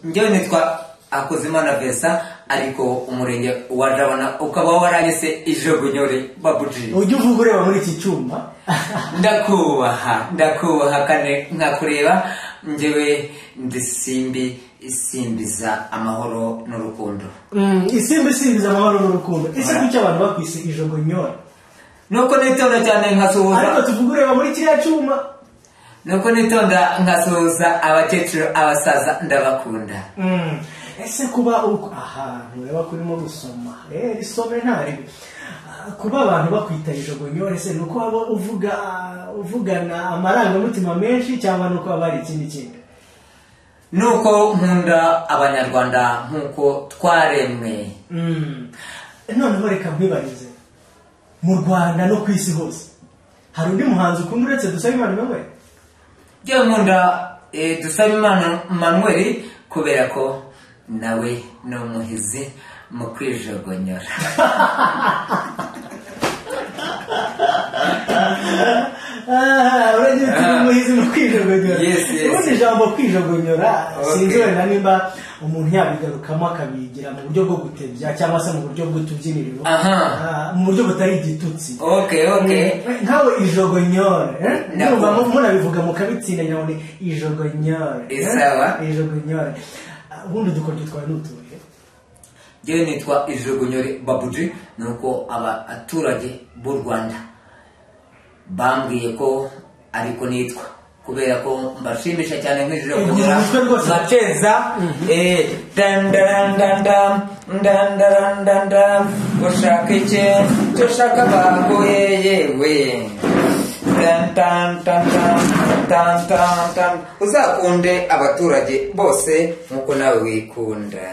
njyewe nitwa Akuzimana Vincent ariko umurenge wa Jabana ukaba waranyise Ijogonyore Babuji. Ujye uvuga ureba muri iki cyuma. ndakubaha kane nkakureba njyewe ndisimbi isimbiza amahoro n'urukundo. Isimbi isimbiza amahoro n'urukundo. Ese kuki abantu bakwise Ijogonyore? Nuko nitonda cyane nkasuhuza. Ariko tuvuga ureba muri kiriya cyuma. Nuko nitonda nkasuhuza abakecuru abasaza ndabakunda. Ese kuba ntureba kurimo gusoma risome ntari kuba abantu bakwita Ijogonyore se nuko waba uvugana amarangamutima menshi cyangwa nuko waba ari ikindi kintu? Nuko nkunda abanyarwanda nkuko twaremwe. Noneho reka nkwibarize, mu Rwanda no ku isi hose hari undi muhanzi ukunda uretse Dusabimana Emmanuel? Njye nkunda Dusabimana Emmanuel kubera ko nawe no muhizi mu kwijogonyora. Urageze muhizi mu kwijogonyora. Ubundi ijambo kwijogonyora sinzi wenda nimba umuntu yabigarukamo akabigira mu buryo bwo gutebya cyangwa se mu buryo bw'utubyiniriro, mu buryo butari igitutsi. Nkawe Ijogonyore numva munabivuga mukabitsinda nyine Ijogonyore. Ijogonyore. Ubundi dukoryo twawe n'utuye. Njyewe nitwa Ijogonyore Babuji, nuko abaturage b'u Rwanda bambwiye ko ariko nitwa kubera ko mbashimisha cyane nk'Ijogonyora maceza dan ushaka iki ushaka baguye yewe tan uzakunde abaturage bose nkuko nawe wikunda.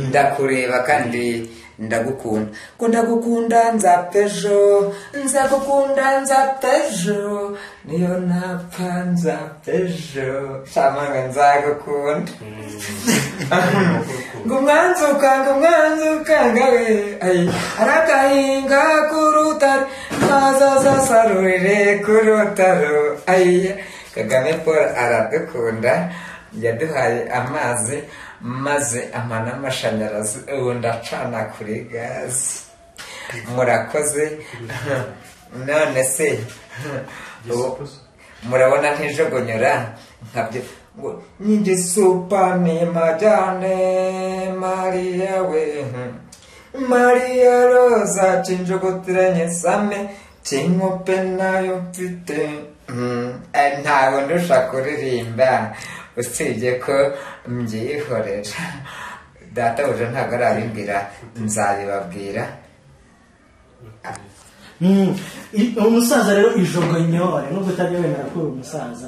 Ndakureba kandi ndagukunda, ndagukunda nzapejo, nzagukunda nzapejo, niyo napfa nzapejo, shamanga nzagukunda. Ngumwanzuka ngawe aragahinga kurutare mazaza sarurire kurutaro. Kagame Paul aradukunda, yaduhaye amazi maze amana amashanyarazi ubu ndacana kuri gazi. Murakoze. None se murabona ntijogonyora nkabyo ngo nyingi supane majane Maria we Maria Rosa cinjogotiranye same cinkope nayo mfite. Ntago ndusha kuririmba usibye ko mbyihorera. Databuja ntabwo arabimbwira, nzabibabwira. Umusaza rero Ijogonyore nubwo utajya wemera ko uri umusaza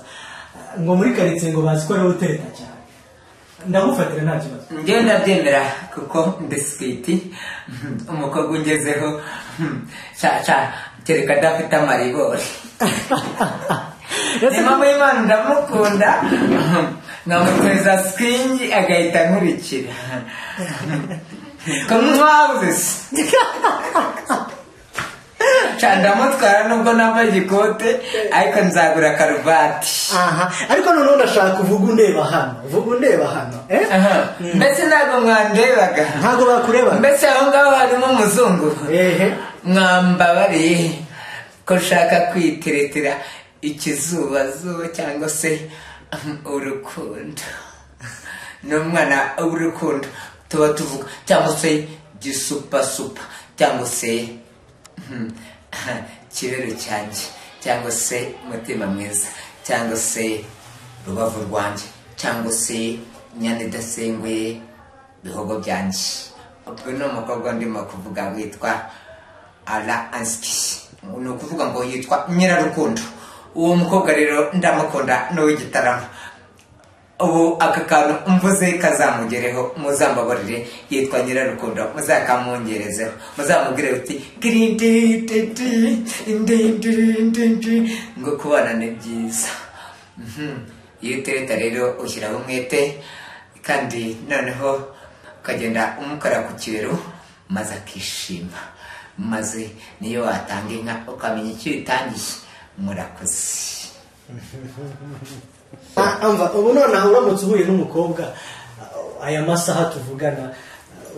ngo muri karitsiye ngo bazi ko ari utereta cyane, ndagufatira nta kibazo. Njyewe ndabyemera kuko ndisikiti umukobwa ungezeho kereka adafite amaribori. Ni mama y'Imana ndamukunda nkamuteza swingi agahita nkurikira. Kamwabuze ndamutwara nubwo nambaye igikote ariko nzagura karuvati. Ariko noneho ndashaka kuvuga undeba hano. Mbese ntabwo mwandebaga? Ntabwo bakurebaga? Mbese aho ngaho harimo umuzungu? Mwambabariye ko nshaka kwiteretera ikizubazuba cyangwa se urukundo. N'umwana w'urukundo tuba tuvuga, cyangwa se gisupasupa, cyangwa se kirere cyanjye, cyangwa se umutima mwiza, cyangwa se rubavu rwanjye, cyangwa se nyana idasenguye bihogo byanjye. Ubwo ni umukobwa ndimo kuvuga witwa Ala Anski, ni ukuvuga ngo yitwa Nyirarukundo. Uwo mukobwa rero ndamukunda n'uw'igitaramo. Ubu aka kantu mvuze kazamugereho muzambabarire, yitwa Nyirarukundo, muzakamungerezeho, muzamubwire uti ngo kubana ni byiza. Iyo utereta rero ushyiraho umwete kandi noneho ukagenda umukora ku kibero maze akishima, maze niyo watanga inka ukamenya icyo utangiye. Murakoze. Amva ubu nonaha uramutse uhuye n'umukobwa aya masaha tuvugana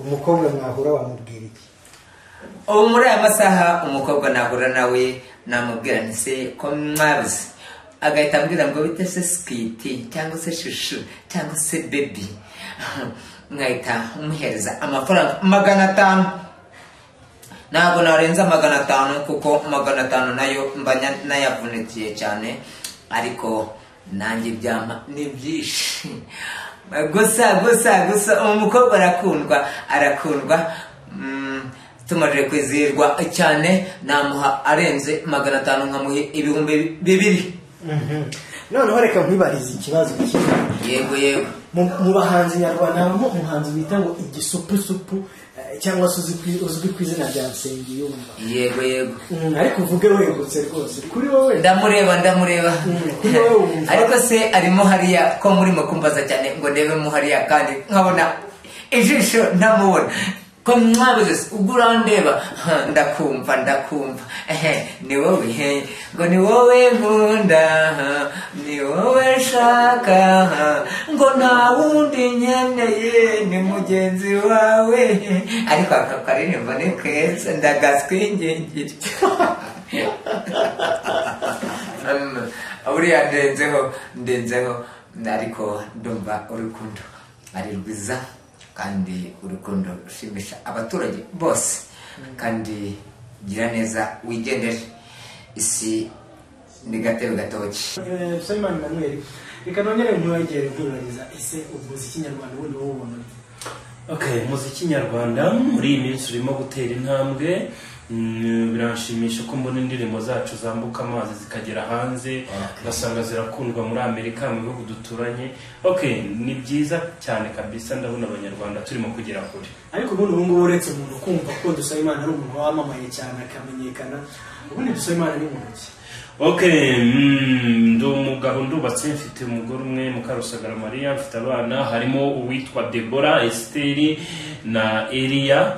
umukobwa mwahura wamubwira iki? Muri aya masaha umukobwa nahura nawe namubwira nti se ko mwabuze, agahita ambwira ngo bite se skiti cyangwa se shushu cyangwa se baby, nkahita umuhereza amafaranga 500. Ntabwo narenza 500 kuko 500 nayo mbanya nayavunikiye cyane, ariko nanjye byama ni byinshi. gusa umukobwa arakundwa. Tumaje kwizirwa cyane namuha arenze 500 nkamuhe 2,000. Noneho reka nkwibariza ikibazo kimwe. Yego mu bahanzi nyarwanda harimo umuhanzi bita ngo igisupusupu cyangwa se uzwi ku izina rya Nsengiyumva. Yego ariko uvuge wegutse rwose kuri wowe. Ndamureba ariko se arimo hariya ko muri mukumbaza cyane ngo ndebe mu hariya kandi nkabona ijisho ntamubona. Ko mwabuze ugura ndeba ndakumva ni wowe ngo ni wowe nkunda ni wowe shaka ngo nta wundi nkeneye ni mugenzi wawe, ariko akakaririmbo ni keza ndagaswingingiri. Uriya ndenzeho ariko ndumva urukundo ari rwiza kandi urukundo rushimisha abaturage bose, kandi gira neza wigendere, isi ni gatebe gatoki. Simon Manuel, reka nongere mwegere kwibariza ese umuziki nyarwanda wundi wowe ubona? Okay, umuziki nyarwanda muri iyi minsi urimo gutera intambwe. Biranshimisha ko mbona indirimbo zacu zambuka amazi zikagera hanze, ugasanga zirakundwa muri Amerika, mu bihugu duturanye. Okay, ni byiza cyane kabisa, ndabona abanyarwanda turimo kugera kure. Ariko ubundi ubu ngubu uretse umuntu kumva ko Dusabimana ari umuntu wamamaye cyane akamenyekana, ubundi Dusabimana ni muntu ki? Okay, ndo umugabo ndubatse, mfite umugore umwe Mukarusagara Maria, mfite abana harimo uwitwa Deborah, Esteri na Elia.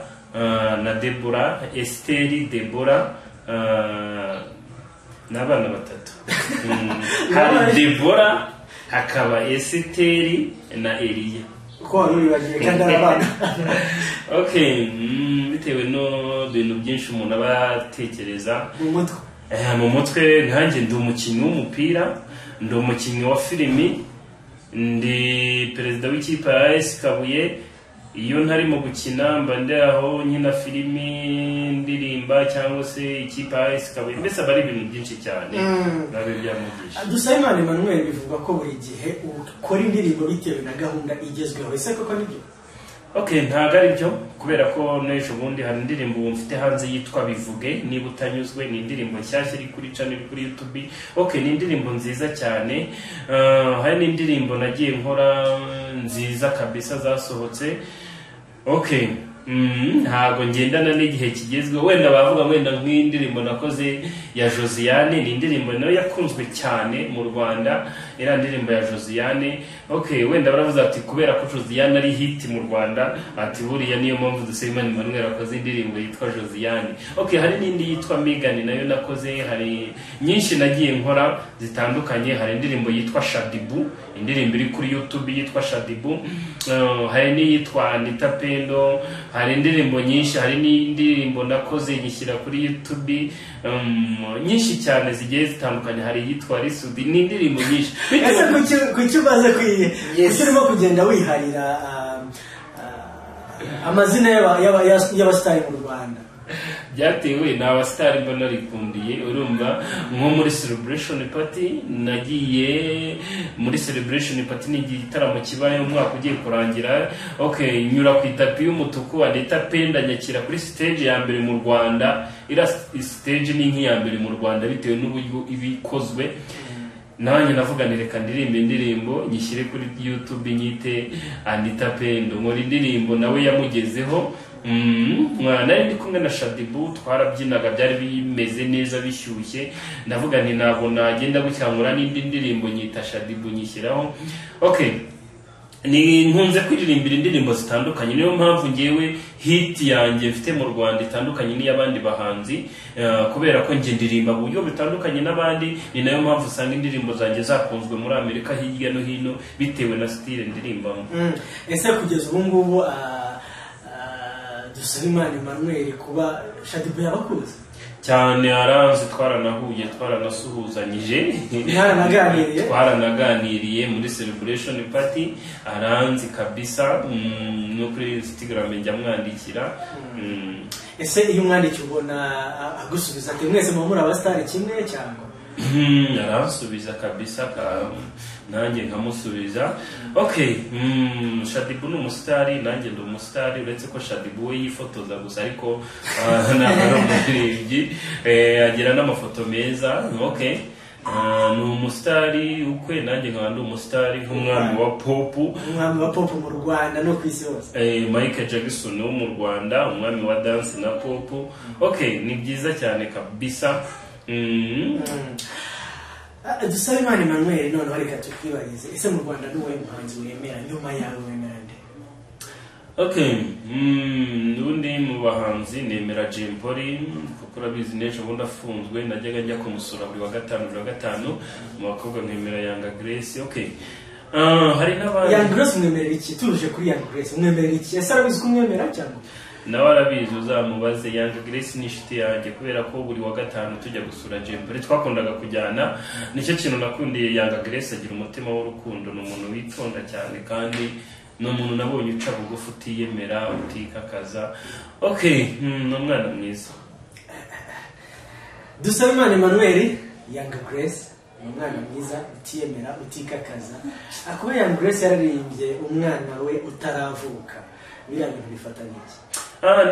Na Deborah, Esteri, Deborah, n'abana 3. Hari Deborah, hakaba Esteri na Elia. Ko ari bagiye kandi abana. Okay, bitewe no bintu byinshi umuntu abatekereza mu mutwe. Nkanjye ndi umukinnyi w'umupira, ndi umukinnyi wa filimi, ndi perezida w'ikipe ya AS Kabuye. Iyo ntarimo gukina mba ndaho nkina filimi, ndirimba cyangwa se ikipe AS Kabuye, mbese bari ibintu byinshi cyane babe byamugisha. Dusabimana Emmanuel bivuga ko buri gihe ukora indirimbo bitewe na gahunda igezweho, ese koko nibyo? Okay, ntago ari byo, kubera ko n'ejo bundi hari indirimbo mfite hanze yitwa Bivuge niba utanyuzwe, ni indirimbo nshyashya iri kuri channel kuri YouTube. Okay, ni indirimbo nziza cyane. Hari n'indirimbo nagiye nkora nziza kabisa zasohotse. Okay, ntago ngendana n'igihe kigezweho, wenda bavuga wenda nk'indirimbo nakoze ya Josiane, ni indirimbo nayo yakunzwe cyane mu Rwanda, era ndirimbo ya Josiane. Okay, wenda baravuze ati kubera ko Josiane ari hit mu Rwanda, ati buriya niyo mpamvu Dusabimana Emmanuel akoze indirimbo yitwa Josiane. Okay, hari n'indi yitwa Megan nayo nakoze, hari nyinshi nagiye nkora zitandukanye. Hari indirimbo yitwa Shadibu, indirimbo iri kuri YouTube yitwa Shadibu. Hari n'iyitwa Anita Pendo, hari indirimbo nyinshi, hari n'indirimbo nakoze nyishyira kuri YouTube nyinshi cyane zigiye zitandukanye. Hari yitwa Risudi, ni indirimbo nyinshi. Ese kuki umaze urimo kugenda wiharira amazina y'abasitari mu Rwanda? Byatewe n'abasitari mbona narikundiye, urumva nko muri Celebration Party. Nagiye muri Celebration Party ni igitaramo kibaye umwaka ugiye kurangira. Okay, nyura ku itapi y'umutuku, Anita Penda nyakira kuri stage ya mbere mu Rwanda. Ira stage ni nk'iya mbere mu Rwanda bitewe n'uburyo ibikozwe. Nanjye navuga nireka ndirimbe indirimbo nyishyire kuri YouTube nyite Anita Pendo, nkora indirimbo nawe yamugezeho. Nari ndi kumwe na Shadibu, twarabyinaga byari bimeze neza bishyushye. Ndavuga nti ntabwo nagenda gucyangura n'indi ndirimbo nyita Shadibu nyishyiraho. Okay, ni nkunze kwiririmbira indirimbo zitandukanye, niyo mpamvu ngewe hit yanjye mfite mu Rwanda itandukanye n'iy'abandi bahanzi, kubera ko nge ndirimba mu buryo bitandukanye n'abandi. Ni nayo mpamvu usanga indirimbo zanjye zakunzwe muri Amerika hirya no hino bitewe na style ndirimbamo. Ese kugeza ubu ngubu Dusabimana Emmanuel kuba Shaddy Boo yabakuze cyane, aranzi, twaranahuye, twaranasuhuzanyije, twaranaganiriye muri celebration party, aranzi kabisa, no kuri Instagram njya mwandikira. Ese iyo umwandikiye ubona agusubiza ati mwese muri abastar kimwe cyangwa? Aransubiza kabisa, nanjye nkamusubiza. Okay, Shaddy Boo ni umusitari, nanjye ndi umusitari, uretse ko Shaddy Boo we yifotoza gusa, ariko ntabwo umuririmbyi, agira n'amafoto meza. Okay, ni umusitari ukwe, nanjye nkaba ndi umusitari nk'umwami wa pop, mu Rwanda no ku isi hose. Michael Jackson wo mu Rwanda, umwami wa dance na pop. Okay, ni byiza cyane kabisa. Dusabimana Emmanuel, none reka tukwibarize, ese mu Rwanda ni wowe muhanzi wemera, nyuma yawe wemera nde? Okay, undi mu bahanzi nemera Jim Polly, kuko urabizi n'ejo bundi afunzwe najyaga njya kumusura buri wa gatanu, mu bakobwa nkemera Yanga Grace. Okay, hari n'abandi. Yanga Grace mwemerera iki? Tuje kuri Yanga Grace mwemerera iki? Ese arabizi ko mwemera cyangwa? Nawe arabizi, uzamubaze. Yanga Grace ni inshuti yanjye, kubera ko buri wa gatanu tujya gusura Jim Polly, twakundaga kujyana. Nicyo kintu nakundiye Yanga Grace, agira umutima w'urukundo, ni umuntu witonda cyane, kandi ni umuntu nabonye uca bugufi, utiyemera, utikakaza. Okay, ni umwana mwiza. Dusabimana Emmanuel, Yanga Grace ni umwana mwiza, utiyemera, utikakaza. Akuba Yanga Grace yararimbye umwana we utaravuka, biriya bintu bifatanye iki?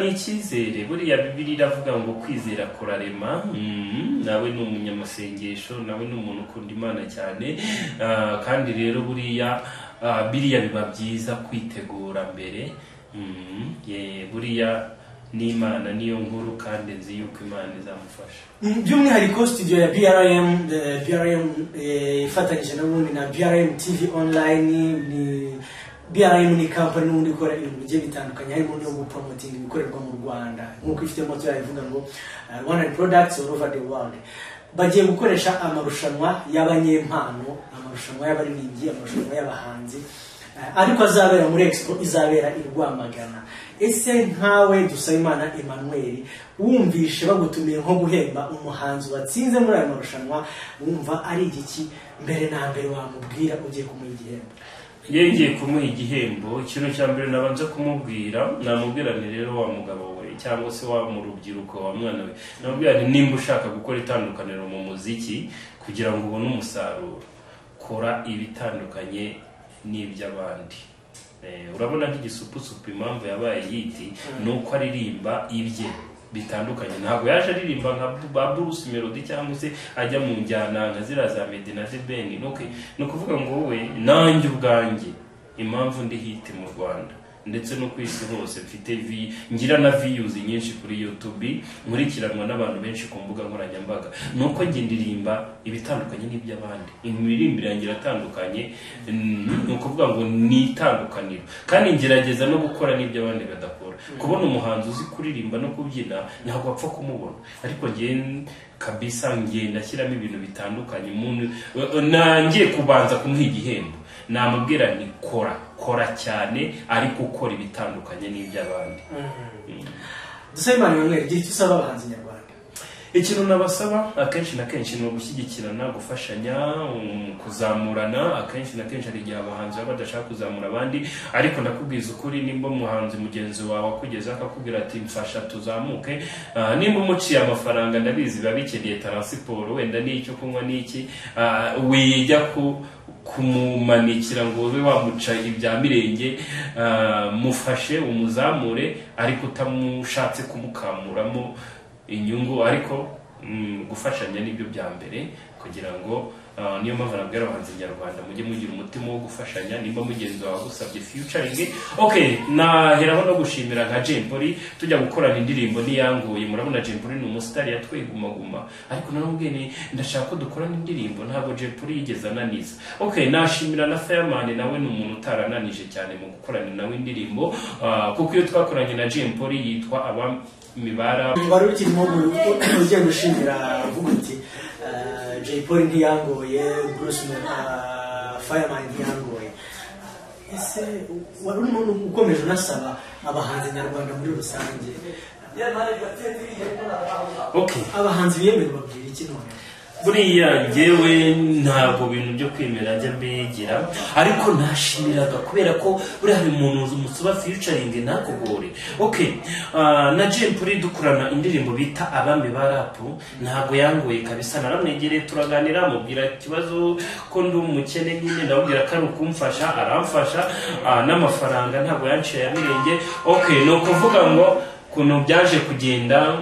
Ni icyizere. Buriya Bibiliya iravuga ngo kwizera kurarema. Nawe ni umunyamasengesho, nawe ni umuntu ukunda Imana cyane, kandi rero buriya biba byiza kwitegura mbere. Buriya n'Imana niyo nkuru, kandi nzi yuko Imana izamufasha. By'umwihariko studio ya BRM ifatanyije n'ubundi na BRM TV online, BRM ni company n'ubundi ikora ibintu bigiye bitandukanye, harimo no gupromoting ibikorerwa mu Rwanda, nk'uko ifite moto yavuga ngo 100 products all over the world. Bagiye gukoresha amarushanwa y'abanyempano, amarushanwa y'abaririmbyi, amarushanwa y'abahanzi, ariko azabera muri Expo izabera i Rwamagana. Ese nkawe Dusabimana Emmanuel, wumvishe bagutumiye nko guhemba umuhanzi watsinze muri ayo marushanwa, wumva ari igiki mbere na mbere wamubwira ugiye kumuha igihembo? Ngiye kumuha igihembo, ikintu cya mbere nabanza kumubwira, namubwira ni rero wa mugabo we, cyangwa se wa mu rubyiruko, wa mwana we, namubwira ni nimba ushaka gukora itandukaniro mu muziki kugira ngo ubone umusaruro, kora ibitandukanye n'iby'abandi. Urabona nk'igisupusupu impamvu yabaye yiti nuko aririmba ibye bitandukanye, ntabwo yaje aririmba nka Bruce Melody cyangwa se ajya mu njyana nka zira za Meddy na The Ben. No kuvuga ngo we nanjye ubwanjye impamvu ndi hit mu Rwanda ndetse no ku isi hose, mfite ngira na views nyinshi kuri YouTube, nkurikiranwa n'abantu benshi ku mbuga nkoranyambaga, nuko nge ndirimba ibitandukanye n'iby'abandi. Imiririmbire yanjye iratandukanye, no kuvuga ngo ni itandukaniro, kandi ngerageza no gukora n'iby'abandi badakora. Kubona umuhanzi uzi kuririmba no kubyina ntabwo wapfa kumubona, ariko nge kabisa ngenda ashyiramo ibintu bitandukanye. Umuntu nangiye kubanza kumuha igihembo, namubwira ni kora cyane, ariko ukora ibitandukanye n'iby'abandi. Dusabimana Emmanuel, igihe usaba abahanzi nyarwanda, ikintu nabasaba akenshi na kenshi ni ugushyigikirana, gufashanya, kuzamurana. Akenshi na kenshi hari igihe abahanzi baba badashaka kuzamura abandi, ariko ndakubwiza ukuri, nimba umuhanzi mugenzi wawe akugeza akakubwira ati mfasha tuzamuke, nimba umuciye amafaranga, ndabizi biba bikeneye taransiporo, wenda n'icyo kunywa n'iki, wijya kumumanikira ngo ube wamuca ibya mirenge, mufashe umuzamure, ariko utamushatse kumukamuramo inyungu, ariko gufashanya nibyo bya mbere, kugira ngo niyo mpamvu nabwira abahanzi nyarwanda mujye mugira umutima wo gufashanya nimba mugenzi wawe agusabye featuring. Okay, naheraho no gushimira nka Jay Polly tujya gukorana indirimbo niyanguye. Murabona Jay Polly ni umustar yatwegumaguma, ariko naramubwiye ndashaka ko dukorana indirimbo, ntabwo Jay Polly yigeze ananiza. Okay, nashimira na Fireman, nawe ni umuntu utarananije cyane mu gukorana nawe indirimbo, kuko iyo twakoranye na Jay Polly yitwa Abamibara. Wari ukirimo ujye gushimira uvuga uti Jay Polly ntiyangoye, Bruce Fireman ntiyangoye. Ese wari urimo ukomeje unasaba abahanzi nyarwanda muri rusange, okay, abahanzi biyemera babwira iki none? Buriya ngewe ntabwo bintu byo kwemera njya mbigira, ariko nashimiraga kubera ko buriya hari umuntu umusuba featuring nakugore. Okay, na Jay Polly dukorana indirimbo bita Abamibara rap, ntabwo yangoye kabisa. Naramwegereye turaganira, mubwira ikibazo ko ndi umukene nyine, ndabwira ko ari ukumfasha, aramfasha, n'amafaranga ntabwo yanciye yamirenge. Okay, no kuvuga ngo kuno byaje kugenda,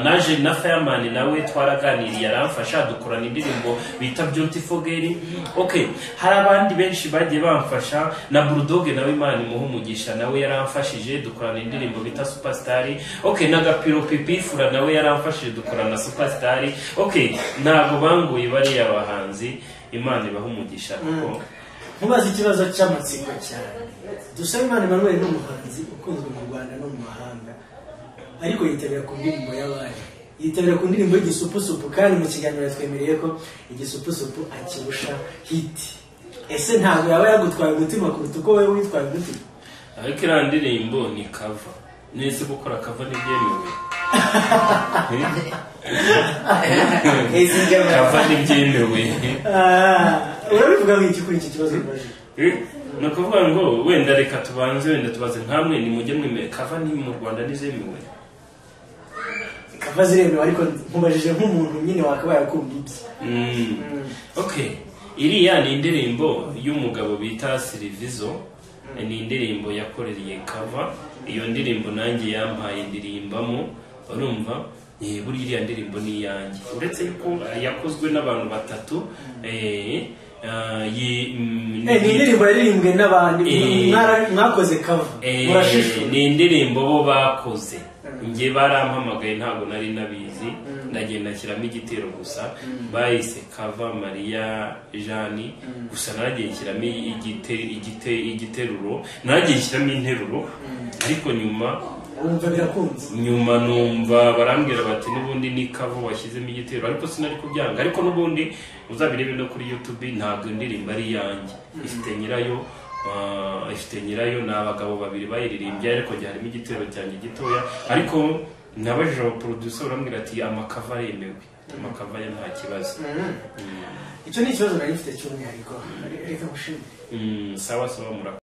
naje na Fireman nawe twaraganiriye aramfasha dukorana indirimbo bita Beautiful Girl. Okay, hari abandi benshi bagiye bamfasha, na Bulldog nawe Imana imuhe umugisha nawe yaramfashije dukorana indirimbo bita Superstar. Okay, na Gapiro Pipifura nawe yaramfashije dukorana Superstar. Okay, ntabwo banguye bari abahanzi, Imana ibahe umugisha. Kuko mubaze ikibazo cy'amatsiko cyane. Dusabimana Emmanuel ni umuhanzi ukunzwe mu Rwanda no mu mahanga, ariko yitabira ku ndirimbo y'abandi, yitabira ku ndirimbo y'Igisupusupu, kandi mu kiganiro twemereye ko Igisupusupu akirusha hit. Ese ntabwo yaba yagutwaye umutima kuruta uko wowe witwaye umutima? Ariko iriya ndirimbo ni cover, nese gukora cover ntibyemewe. Cover ntibyemewe. Urabivuga iki kuri iki kibazo ubaje? Ni ukuvuga ngo wenda reka tubanze, wenda tubaze nkamwe ni mujye mwemeye cover ni mu Rwanda nizemewe. Cover ziremewe, ariko nkubajije nk'umuntu nyine wakabaye akunda iki? Okay, iriya ni indirimbo y'umugabo bita Silvizo, ni indirimbo yakoreye cover. Iyo ndirimbo nanjye yampaye ndirimbamo, urumva buri iriya ndirimbo ni yanjye, uretse yuko yakozwe n'abantu batatu. Ni indirimbo yaririmbwe n'abandi mwakoze cover, murashishura? Ni indirimbo bo bakoze, nge barampamagaye ntabwo nari nabizi, ndagenda nshyiramo igitero gusa, bayise cover Maria Jeanne, gusa naragiye nshyiramo igiteruro, naragiye nshyiramo interuro, ariko nyuma numva barambwira bati n'ubundi ni cover washyizemo igitero, ariko sinari kubyanga. Ariko n'ubundi uzabirebe no kuri YouTube, ntabwo indirimbo ari yanjye, ifite nyirayo ni abagabo babiri bayiririmbye, ariko harimo igitero cyanjye gitoya. Ariko nabajije aba producer barambwira ati amakava yemewe, amakava ya nta kibazo. Icyo ni ikibazo nari mfite cy'umwihariko, reka mushimire. Sawa mura